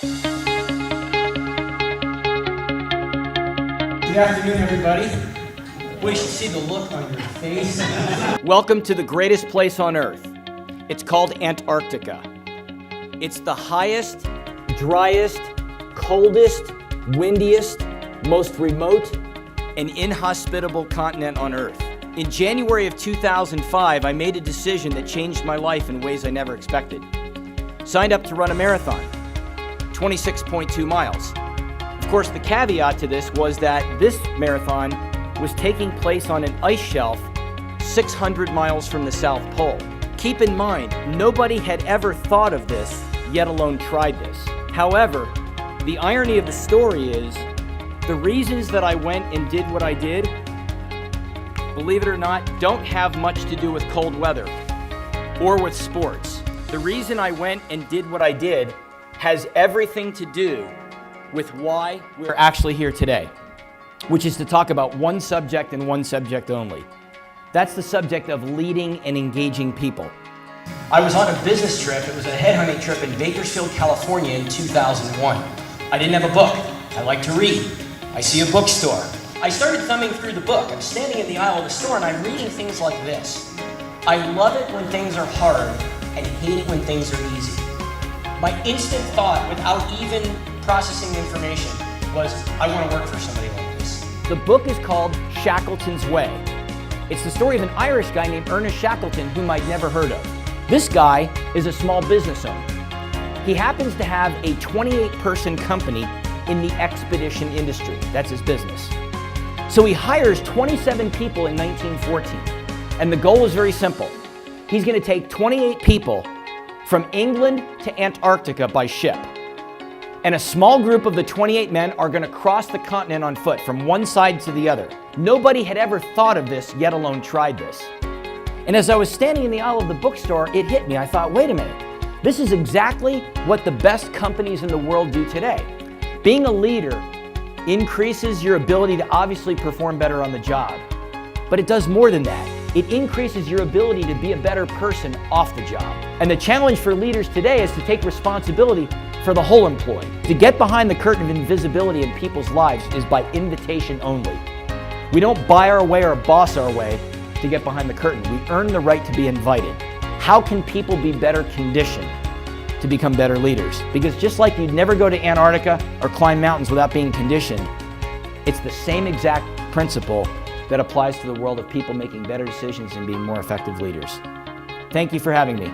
Good afternoon, everybody. Boy, you should see the look on your face. Welcome to the greatest place on Earth. It's called Antarctica. It's the highest, driest, coldest, windiest, most remote, and inhospitable continent on Earth. In January of 2005, I made a decision that changed my life in ways I never expected. Signed up to run a marathon, 26.2 miles. Of course, the caveat to this was that this marathon was taking place on an ice shelf 600 miles from the South Pole. Keep in mind, nobody had ever thought of this, yet alone tried this. However, the irony of the story is, the reasons that I went and did what I did, believe it or not, don't have much to do with cold weather or with sports. The reason I went and did what I did has everything to do with why we're actually here today, which is to talk about one subject and one subject only. That's the subject of leading and engaging people. I was on a business trip. It was a headhunting trip in Bakersfield, California in 2001. I didn't have a book. I like to read. I see a bookstore. I started thumbing through the book. I'm standing in the aisle of the store and I'm reading things like this. I love it when things are hard and hate it when things are easy. My instant thought, without even processing the information, was I want to work for somebody like this. The book is called Shackleton's Way. It's the story of an Irish guy named Ernest Shackleton, whom I'd never heard of. This guy is a small business owner. He happens to have a 28-person company in the expedition industry. That's his business. So he hires 27 people in 1914. And the goal is very simple. He's going to take 28 people from England to Antarctica by ship. And a small group of the 28 men are going to cross the continent on foot from one side to the other. Nobody had ever thought of this, yet alone tried this. And as I was standing in the aisle of the bookstore, it hit me. I thought, wait a minute. This is exactly what the best companies in the world do today. Being a leader increases your ability to obviously perform better on the job. But it does more than that. It increases your ability to be a better person off the job. And the challenge for leaders today is to take responsibility for the whole employee. To get behind the curtain of invisibility in people's lives is by invitation only. We don't buy our way or boss our way to get behind the curtain. We earn the right to be invited. How can people be better conditioned to become better leaders? Because just like you'd never go to Antarctica or climb mountains without being conditioned, it's the same exact principle that applies to the world of people making better decisions and being more effective leaders. Thank you for having me.